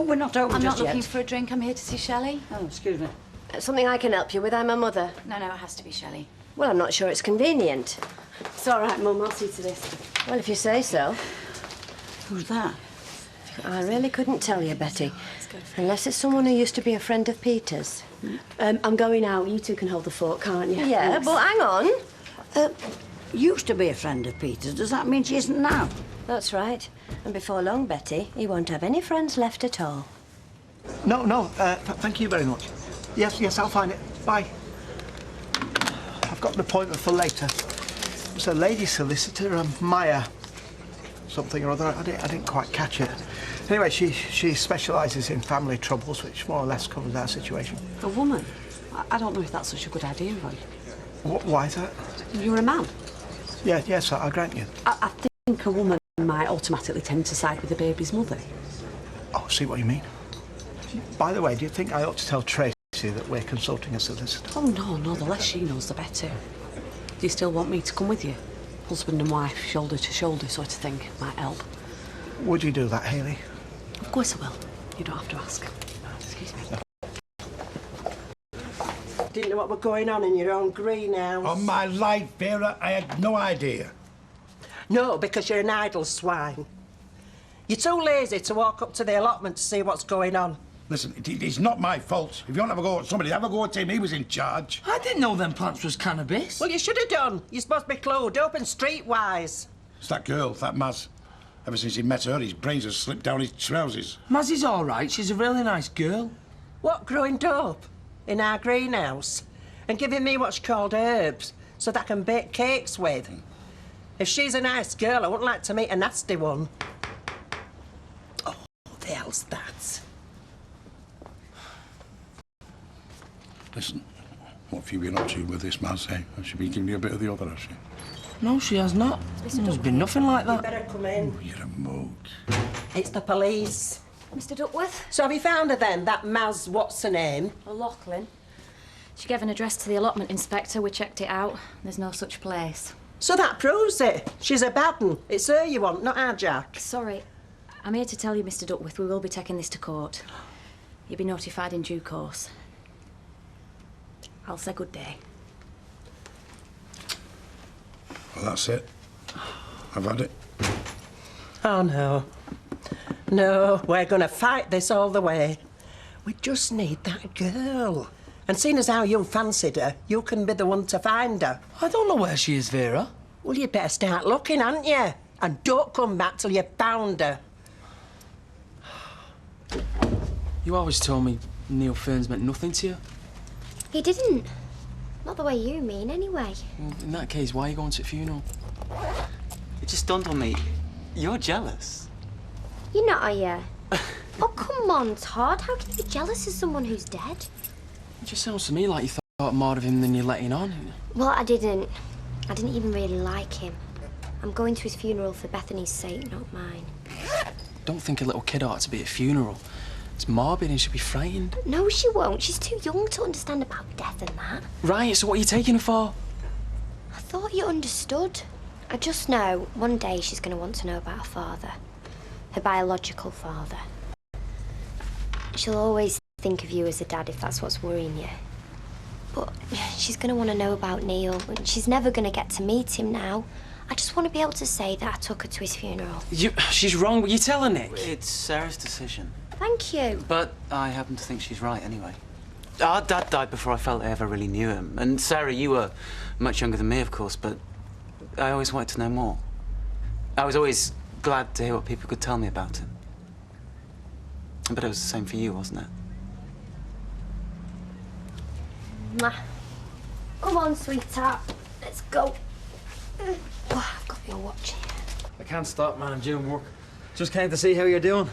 we're not open I'm just not looking yet. for a drink. I'm here to see Shelley. Oh, excuse me. Something I can help you with? I'm her mother. No, it has to be Shelley. Well, I'm not sure it's convenient. It's all right, Mum. I'll see to this. Well, if you say so. Who's that? I really couldn't tell you, Betty. Unless it's someone who used to be a friend of Peter's. I'm going out. You two can hold the fort, can't you? Yeah, thanks. But hang on. Used to be a friend of Peter's. Does that mean she isn't now? That's right. And before long, Betty, he won't have any friends left at all. No, thank you very much. Yes, I'll find it. Bye. I've got an appointment for later. It's a lady solicitor, Maya something or other. I didn't quite catch it. Anyway, she specialises in family troubles, which more or less covers our situation. A woman? I don't know if that's such a good idea, Roy. Why is that? You're a man. Yes, I grant you. I think a woman might automatically tend to side with the baby's mother. Oh, see what you mean. By the way, do you think I ought to tell Tracy that we're consulting a solicitor? Oh, no, the less she knows, the better. Do you still want me to come with you? Husband and wife, shoulder to shoulder sort of thing. Might help. Would you do that, Hayley? Of course I will. You don't have to ask. Excuse me. Didn't know what was going on in your own greenhouse. On my life, Vera, I had no idea. No, because you're an idle swine. You're too lazy to walk up to the allotment to see what's going on. Listen, it's not my fault. If you want to have a go at somebody, have a go at him. He was in charge. I didn't know them plants was cannabis. Well, you should have done. You're supposed to be clued up and streetwise. It's that girl, that Maz. Ever since he met her, his brains have slipped down his trousers. Mazzy's all right. She's a really nice girl. What, growing dope? In our greenhouse? And giving me what's called herbs so that I can bake cakes with? If she's a nice girl, I wouldn't like to meet a nasty one. Oh, what the hell's that? Listen, what have you been up to with this Maz, eh? Has she been giving you a bit of the other, has she? No, she has not. There's been nothing like that. You better come in. Oh, you're a mug. It's the police. Mr. Duckworth? So have you found her then, that Maz, what's her name? Lachlan. She gave an address to the allotment inspector. We checked it out. There's no such place. So that proves it. She's a bad one. It's her you want, not our Jack. Sorry. I'm here to tell you, Mr. Duckworth, we will be taking this to court. You'll be notified in due course. I'll say good day. Well, that's it. I've had it. Oh, no. No, we're going to fight this all the way. We just need that girl. And seeing as how you fancied her, you can be the one to find her. I don't know where she is, Vera. Well, you better start looking, hadn't you? And don't come back till you've found her. You always told me Neil Ferns meant nothing to you. He didn't. Not the way you mean, anyway. Well, in that case, why are you going to the funeral? It just dawned on me. You're jealous. You're not, are you? Oh, come on, Todd. How can you be jealous of someone who's dead? It just sounds to me like you thought more of him than you're letting on. Well, I didn't. I didn't even really like him. I'm going to his funeral for Bethany's sake, not mine. Don't think a little kid ought to be at a funeral. It's morbid and she'll be frightened. No, she won't. She's too young to understand about death and that. Right, so what are you taking her for? I thought you understood. I just know one day she's going to want to know about her father. Her biological father. She'll always think of you as a dad if that's what's worrying you. But she's going to want to know about Neil, and she's never going to get to meet him now. I just want to be able to say that I took her to his funeral. She's wrong. Will you tell her, Nick? It's Sarah's decision. Thank you. But I happen to think she's right anyway. Our dad died before I felt I ever really knew him. And Sarah, you were much younger than me, of course, but I always wanted to know more. I was always glad to hear what people could tell me about him. But it was the same for you, wasn't it? Mwah. Come on, sweetheart. Let's go. Oh, I've got your watch here. I can't stop, man. I'm doing work. Just came to see how you're doing.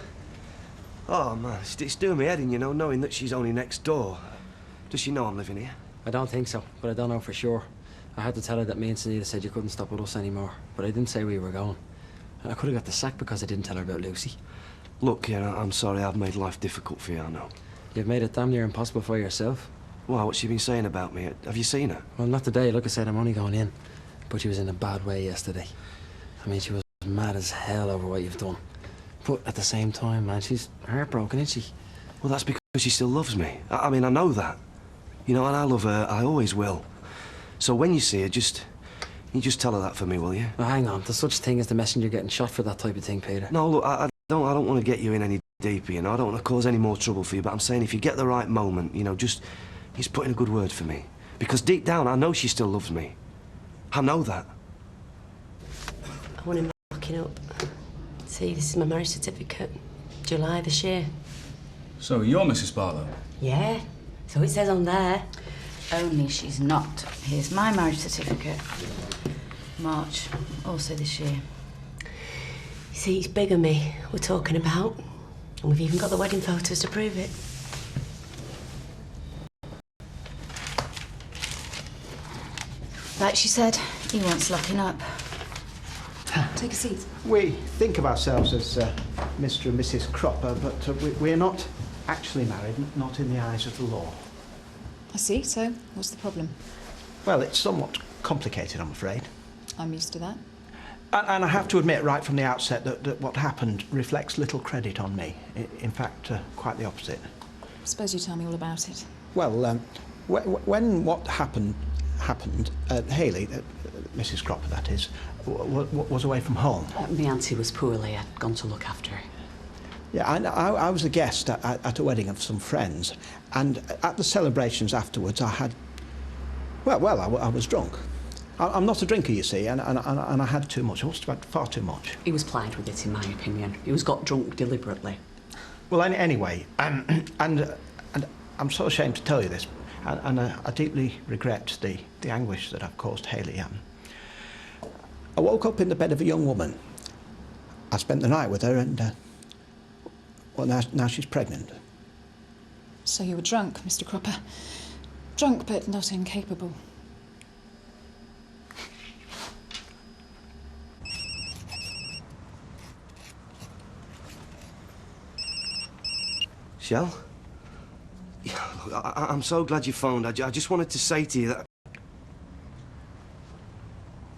Oh, man, it's doing me head in, you know, knowing that she's only next door. Does she know I'm living here? I don't think so, but I don't know for sure. I had to tell her that me and Sunita said you couldn't stop with us anymore, but I didn't say we were going. I could have got the sack because I didn't tell her about Lucy. Look, yeah, I'm sorry I've made life difficult for you, I know. You've made it damn near impossible for yourself. Well, what's she been saying about me? Have you seen her? Well, not today. Like I said, I'm only going in. But she was in a bad way yesterday. I mean, she was mad as hell over what you've done. But at the same time, man, she's heartbroken, isn't she? Well, that's because she still loves me. I mean, I know that. You know, and I love her. I always will. So when you see her, you just tell her that for me, will you? Well, hang on. There's such thing as the messenger getting shot for that type of thing, Peter. No, look, I don't want to get you in any deeper, you know. I don't want to cause any more trouble for you, but I'm saying if you get the right moment, you know, just put in a good word for me. Because deep down, I know she still loves me. I know that. I want him locking up. See, this is my marriage certificate. July this year. So you're Mrs. Barlow? Yeah, so it says on there. Only she's not. Here's my marriage certificate. March, also this year. You see, it's bigamy we're talking about. And we've even got the wedding photos to prove it. Like she said, he wants locking up. Take a seat. We think of ourselves as Mr. and Mrs. Cropper, but we're not actually married, not in the eyes of the law. I see, so what's the problem? Well, it's somewhat complicated, I'm afraid. I'm used to that. And I have to admit right from the outset that what happened reflects little credit on me. In fact, quite the opposite. Suppose you tell me all about it. Well, when what happened, Hayley, Mrs. Cropper that is, was away from home. My auntie was poorly. I'd gone to look after her. Yeah, I was a guest at a wedding of some friends, and at the celebrations afterwards I had... Well, I was drunk. I'm not a drinker, you see, and I had too much. I must have had far too much. He was plied with it, in my opinion. He was got drunk deliberately. Well, anyway, and I'm so ashamed to tell you this, and I deeply regret the anguish that I've caused Hayley. I woke up in the bed of a young woman. I spent the night with her, and well, now she's pregnant. So you were drunk, Mr. Cropper. Drunk, but not incapable. Shell? Yeah, look, I'm so glad you phoned. I just wanted to say to you that...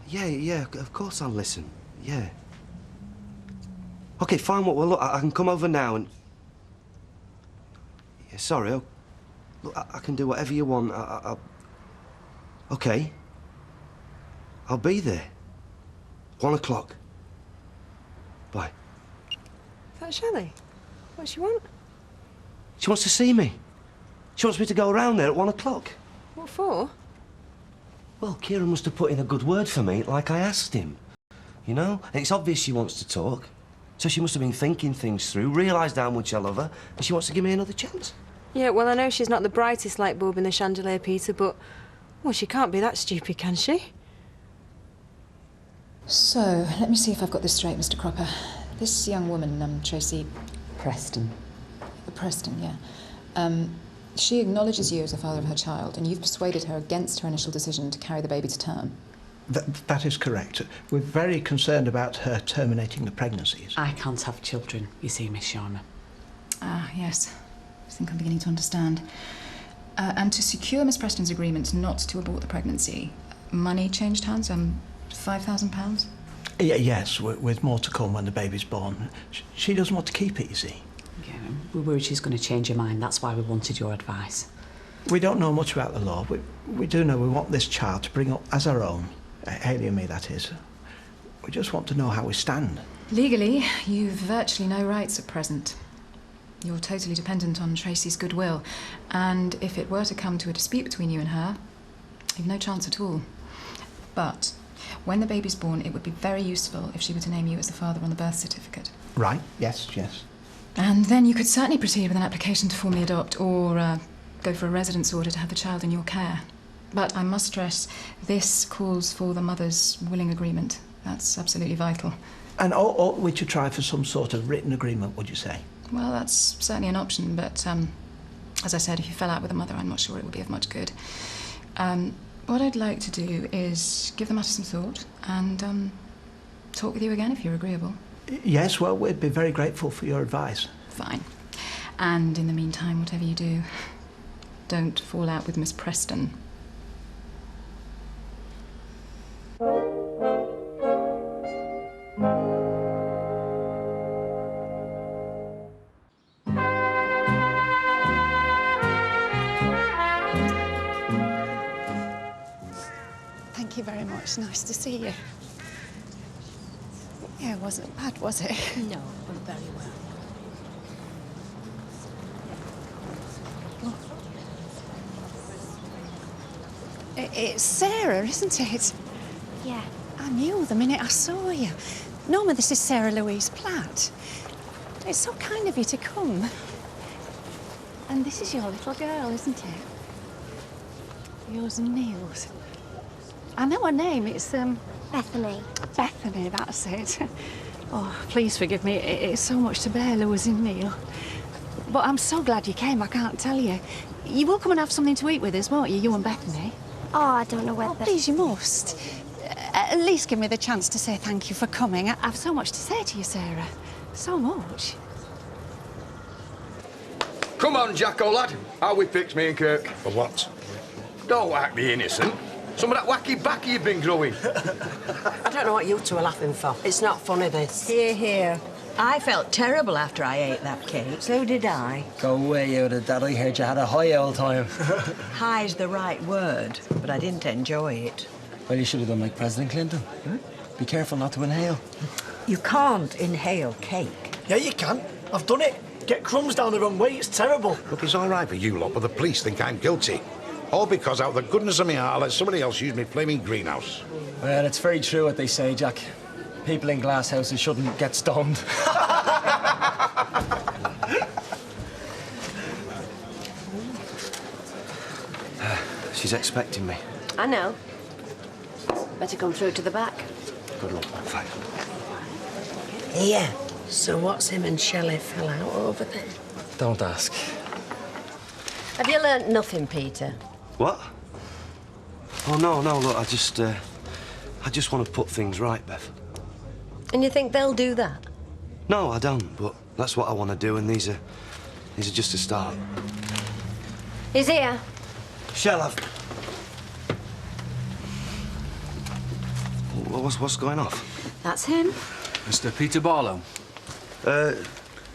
Yeah, of course I'll listen. Yeah. OK, fine. Well, look, I can come over now and... Yeah, sorry. Look, I can do whatever you want. OK. I'll be there. 1 o'clock. Bye. Is that Shelley? What does she want? She wants to see me. She wants me to go around there at 1 o'clock. What for? Well, Kieran must have put in a good word for me, like I asked him. You know? And it's obvious she wants to talk. So she must have been thinking things through, realised how much I love her, and she wants to give me another chance. Yeah, well, I know she's not the brightest light bulb in the chandelier, Peter, but... Well, she can't be that stupid, can she? So, let me see if I've got this straight, Mr. Cropper. This young woman, Tracy... Preston. Preston, yeah. She acknowledges you as the father of her child, and you've persuaded her against her initial decision to carry the baby to term. That is correct. We're very concerned about her terminating the pregnancies. I can't have children, you see, Miss Sharma. Ah, yes. I think I'm beginning to understand. And to secure Miss Preston's agreement not to abort the pregnancy, money changed hands, £5,000? Yes, with more to come when the baby's born. She doesn't want to keep it, you see. Yeah, we're worried she's going to change her mind. That's why we wanted your advice. We don't know much about the law. We do know we want this child to bring up as our own. Hayley and me, that is. We just want to know how we stand. Legally, you've virtually no rights at present. You're totally dependent on Tracy's goodwill, and if it were to come to a dispute between you and her, you've no chance at all. But when the baby's born, it would be very useful if she were to name you as the father on the birth certificate. Right, yes. And then you could certainly proceed with an application to formally adopt or go for a residence order to have the child in your care. But I must stress, this calls for the mother's willing agreement. That's absolutely vital. And ought we to try for some sort of written agreement, would you say? Well, that's certainly an option, but as I said, if you fell out with the mother, I'm not sure it would be of much good. What I'd like to do is give the matter some thought and talk with you again if you're agreeable. Yes, well, we'd be very grateful for your advice. Fine. And in the meantime, whatever you do, don't fall out with Miss Preston. it's nice to see you. Yeah, it wasn't bad, was it? No, but very well. It's Sarah, isn't it? Yeah. I knew the minute I saw you. Norma, this is Sarah Louise Platt. It's so kind of you to come. And this is your little girl, isn't it? Yours and Neil's. I know her name, it's, Bethany. Bethany, that's it. Oh, please forgive me, it's so much to bear, Louise and Neil. But I'm so glad you came, I can't tell you. You will come and have something to eat with us, won't you, you and Bethany? Oh, I don't know whether... Oh, please, you must. At least give me the chance to say thank you for coming. I've so much to say to you, Sarah. So much. Come on, Jacko, lad. How we fixed, me and Kirk? For what? Don't act the innocent. Some of that wacky backy you've been growing. I don't know what you two are laughing for. It's not funny, this. Here, here. I felt terrible after I ate that cake. So did I. Go away, Yoda. Dad, I heard you had a high old time. High's the right word, but I didn't enjoy it. Well, you should have done like President Clinton. Be careful not to inhale. You can't inhale cake. Yeah, you can. I've done it. Get crumbs down the wrong way, it's terrible. Look, it's all right for you lot, but the police think I'm guilty. All because out of the goodness of my heart, I let somebody else use me flaming greenhouse. Well, it's very true what they say, Jack. People in glass houses shouldn't get stoned. She's expecting me. I know. Better come through to the back. Good luck. Fine. Here. So what's him and Shelley fell out over there? Don't ask. Have you learnt nothing, Peter? What? Oh, no, look, I just want to put things right, Beth. And you think they'll do that? No, I don't, but that's what I want to do, and these are just a start. He's here. Shell, What's going off? That's him. Mr. Peter Barlow.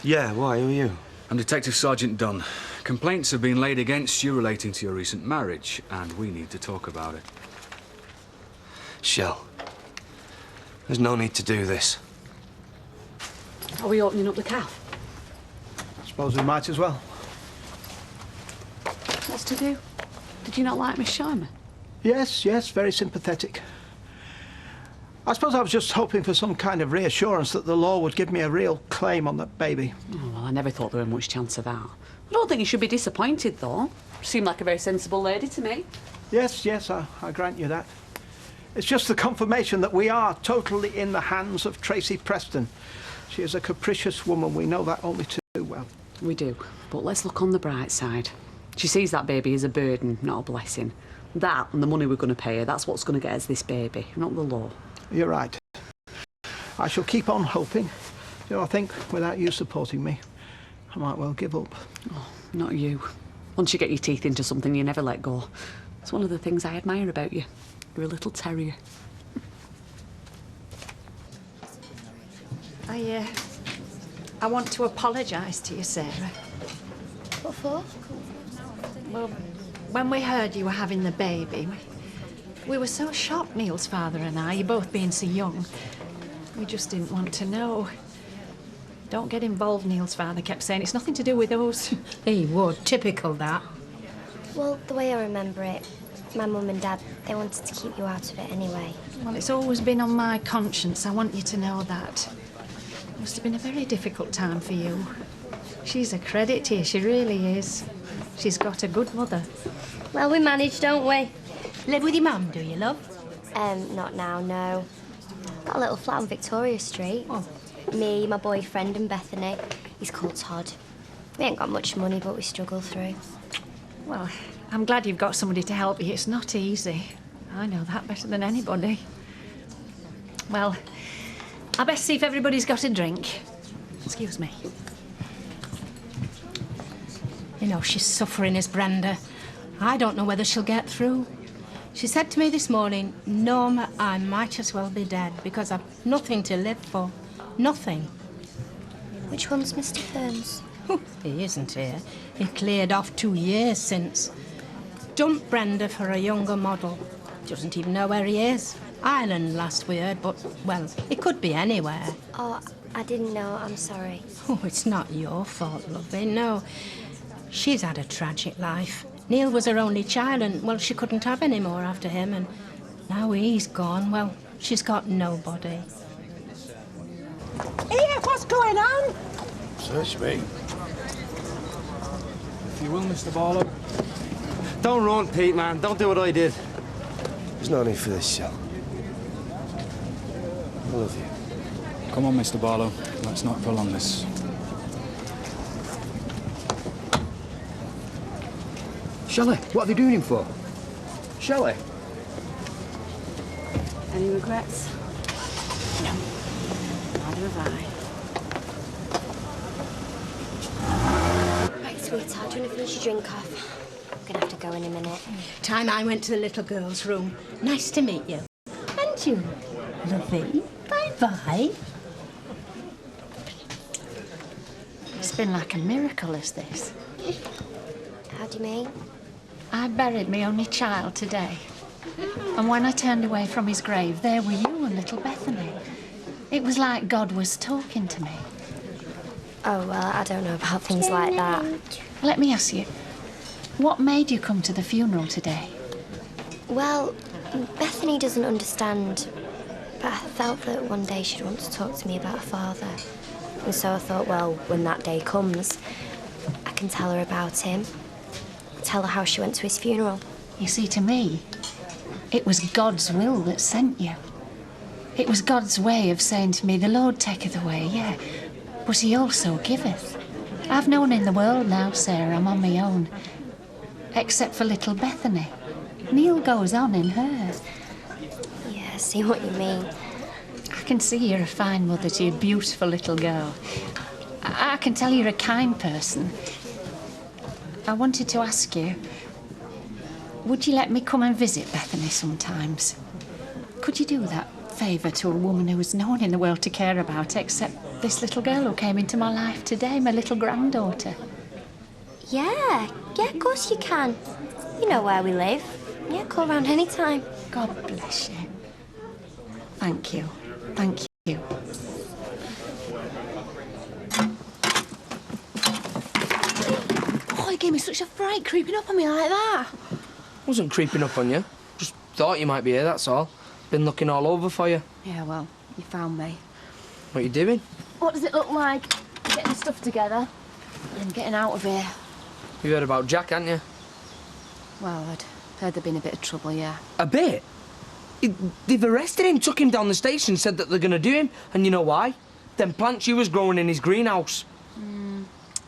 Yeah, why? Who are you? I'm Detective Sergeant Dunn. Complaints have been laid against you relating to your recent marriage, and we need to talk about it. Shell, there's no need to do this. Are we opening up the calf? Suppose we might as well. What's to do? Did you not like Miss Sharma? Yes, very sympathetic. I suppose I was just hoping for some kind of reassurance that the law would give me a real claim on that baby. Oh, well, I never thought there was much chance of that. I don't think you should be disappointed, though. Seemed like a very sensible lady to me. Yes, I grant you that. It's just the confirmation that we are totally in the hands of Tracy Preston. She is a capricious woman. We know that only too well. We do. But let's look on the bright side. She sees that baby as a burden, not a blessing. That and the money we're going to pay her, that's what's going to get us this baby, not the law. You're right. I shall keep on hoping. You know, I think without you supporting me, I might well give up. Oh, not you. Once you get your teeth into something, you never let go. It's one of the things I admire about you. You're a little terrier. I want to apologise to you, Sarah. What for? Well, when we heard you were having the baby, we were so shocked, Neil's father and I, you both being so young. We just didn't want to know. Don't get involved, Neil's father kept saying. It's nothing to do with us. He would. Typical, that. Well, the way I remember it, my mum and dad, they wanted to keep you out of it anyway. Well, it's always been on my conscience. I want you to know that. It must have been a very difficult time for you. She's a credit to you, she really is. She's got a good mother. Well, we managed, don't we? Live with your mum, do you, love? Not now, no. Got a little flat on Victoria Street. Oh. Me, my boyfriend and Bethany. He's called Todd. We ain't got much money, but we struggle through. Well, I'm glad you've got somebody to help you. It's not easy. I know that better than anybody. Well, I best see if everybody's got a drink. Excuse me. You know, she's suffering, is Brenda. I don't know whether she'll get through. She said to me this morning, Norma, I might as well be dead because I've nothing to live for. Nothing. Which one's Mr. Ferns? He isn't here. He cleared off 2 years since. Dumped Brenda for a younger model. Doesn't even know where he is. Ireland last we heard, but, well, it could be anywhere. Oh, I didn't know. I'm sorry. Oh, it's not your fault, lovey, no. She's had a tragic life. Neil was her only child and, well, she couldn't have any more after him, and now he's gone, well, she's got nobody. Here, what's going on? Search me. If you will, Mr. Barlow. Don't run, Pete, man. Don't do what I did. There's no need for this, Shell. I love you. Come on, Mr. Barlow. Let's not prolong this. Shelley, what are they doing him for? Shelley? Any regrets? No. Neither have I. Right, sweetheart, do you want to finish your drink off? I'm going to have to go in a minute. Time I went to the little girl's room. Nice to meet you. And you, lovey. Bye-bye. It's been like a miracle, is this? How do you mean? I buried my only child today. And when I turned away from his grave, there were you and little Bethany. It was like God was talking to me. Oh, well, I don't know about things like that. Let me ask you, what made you come to the funeral today? Well, Bethany doesn't understand, but I felt that one day she'd want to talk to me about her father. And so I thought, well, when that day comes, I can tell her about him. Tell her how she went to his funeral. You see, to me, it was God's will that sent you. It was God's way of saying to me, the Lord taketh away, yeah, but he also giveth. I've no one in the world now, Sarah, I'm on my own. Except for little Bethany. Neil goes on in hers. Yeah, I see what you mean. I can see you're a fine mother to your beautiful little girl. I can tell you're a kind person. I wanted to ask you, would you let me come and visit Bethany sometimes? Could you do that favour to a woman who has no one in the world to care about except this little girl who came into my life today, my little granddaughter? Yeah, of course you can. You know where we live. Yeah, call round any time. God bless you. Thank you. Thank you. Oh, it gave me such a fright creeping up on me like that. Wasn't creeping up on you. Just thought you might be here, that's all. Been looking all over for you. Yeah, well, you found me. What are you doing? What does it look like? Getting stuff together and getting out of here. You heard about Jack, hadn't you? Well, I'd heard there'd been a bit of trouble, yeah. A bit? They've arrested him, took him down the station, said that they're going to do him. And you know why? Them plants you was growing in his greenhouse.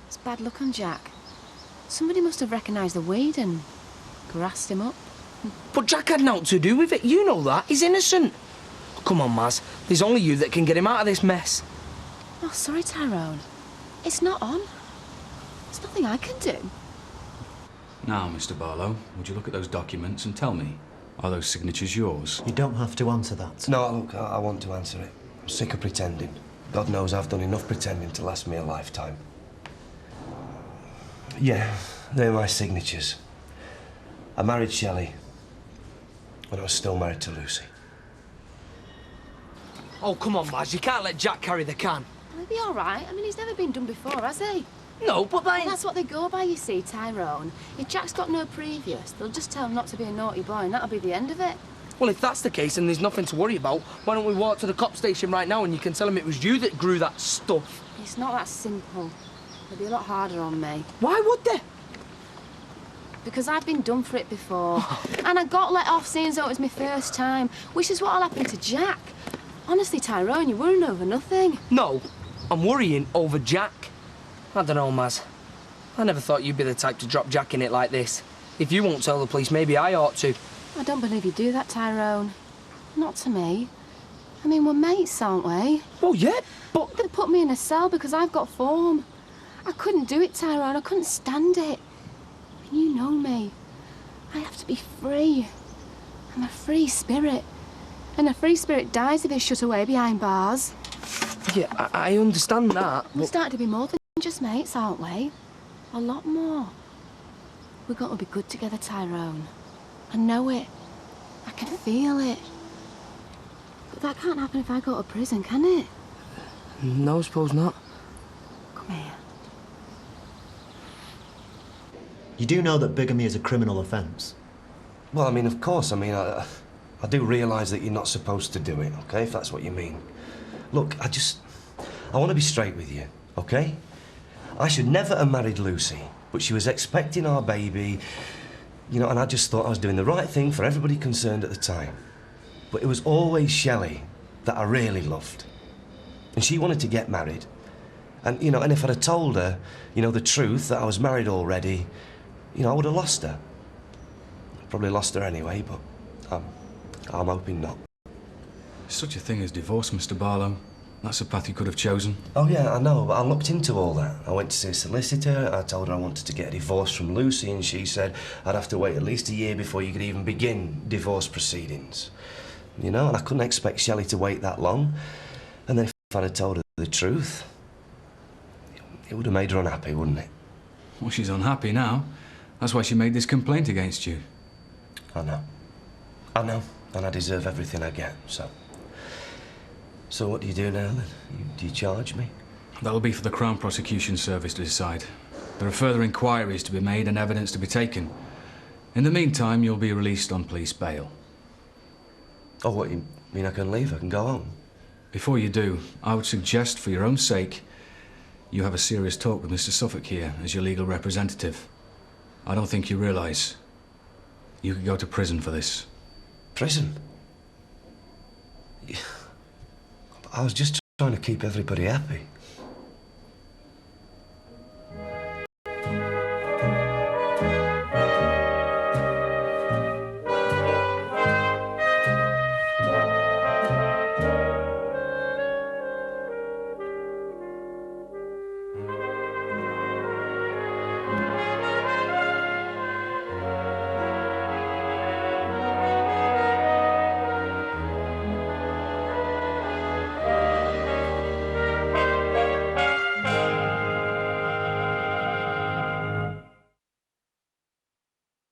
It's bad luck on Jack. Somebody must have recognised the weed and grassed him up. But Jack had naught to do with it, you know that. He's innocent. Come on, Maz. There's only you that can get him out of this mess. Oh, sorry, Tyrone. It's not on. There's nothing I can do. Now, Mr. Barlow, would you look at those documents and tell me, are those signatures yours? You don't have to answer that. No, look, I want to answer it. I'm sick of pretending. God knows I've done enough pretending to last me a lifetime. Yeah, they're my signatures. I married Shelley when I was still married to Lucy. Oh, come on, Maz. You can't let Jack carry the can. He'll be all right. I mean, he's never been done before, has he? No, but Well, that's what they go by, you see, Tyrone. If Jack's got no previous, they'll just tell him not to be a naughty boy and that'll be the end of it. Well, if that's the case and there's nothing to worry about, why don't we walk to the cop station right now and you can tell him it was you that grew that stuff? It's not that simple. They'll be a lot harder on me. Why would they? Because I've been done for it before. And I got let off seeing as though it was my first time, which is what'll happen to Jack. Honestly, Tyrone, you're worrying over nothing. No, I'm worrying over Jack. I don't know, Maz. I never thought you'd be the type to drop Jack in it like this. If you won't tell the police, maybe I ought to. I don't believe you do that, Tyrone. Not to me. I mean, we're mates, aren't we? Well, yeah, but... They put me in a cell because I've got form. I couldn't do it, Tyrone. I couldn't stand it. And you know me. I have to be free. I'm a free spirit. And a free spirit dies if it's shut away behind bars. Yeah, I understand that, We're but... starting to be more than just mates, aren't we? A lot more. We've got to be good together, Tyrone. I know it. I can feel it. But that can't happen if I go to prison, can it? No, I suppose not. Come here. You do know that bigamy is a criminal offence? Well, I mean, of course. I mean, I do realise that you're not supposed to do it, OK, if that's what you mean. Look, I want to be straight with you, OK? I should never have married Lucy, but she was expecting our baby, you know, and I just thought I was doing the right thing for everybody concerned at the time. But it was always Shelley that I really loved. And she wanted to get married. And, you know, and if I'd have told her, you know, the truth, that I was married already, you know, I would have lost her. Probably lost her anyway, but I'm hoping not. Such a thing as divorce, Mr. Barlow. That's a path you could have chosen. Oh, yeah, I know, but I looked into all that. I went to see a solicitor, I told her I wanted to get a divorce from Lucy, and she said I'd have to wait at least a year before you could even begin divorce proceedings. You know, and I couldn't expect Shelley to wait that long. And then if I'd have told her the truth, it would have made her unhappy, wouldn't it? Well, she's unhappy now. That's why she made this complaint against you. I know. I know, and I deserve everything I get, so... So what do you do now, then? Do you charge me? That'll be for the Crown Prosecution Service to decide. There are further inquiries to be made and evidence to be taken. In the meantime, you'll be released on police bail. Oh, what, you mean I can leave? I can go home? Before you do, I would suggest, for your own sake, you have a serious talk with Mr. Suffolk here as your legal representative. I don't think you realise you could go to prison for this. Prison? I was just trying to keep everybody happy.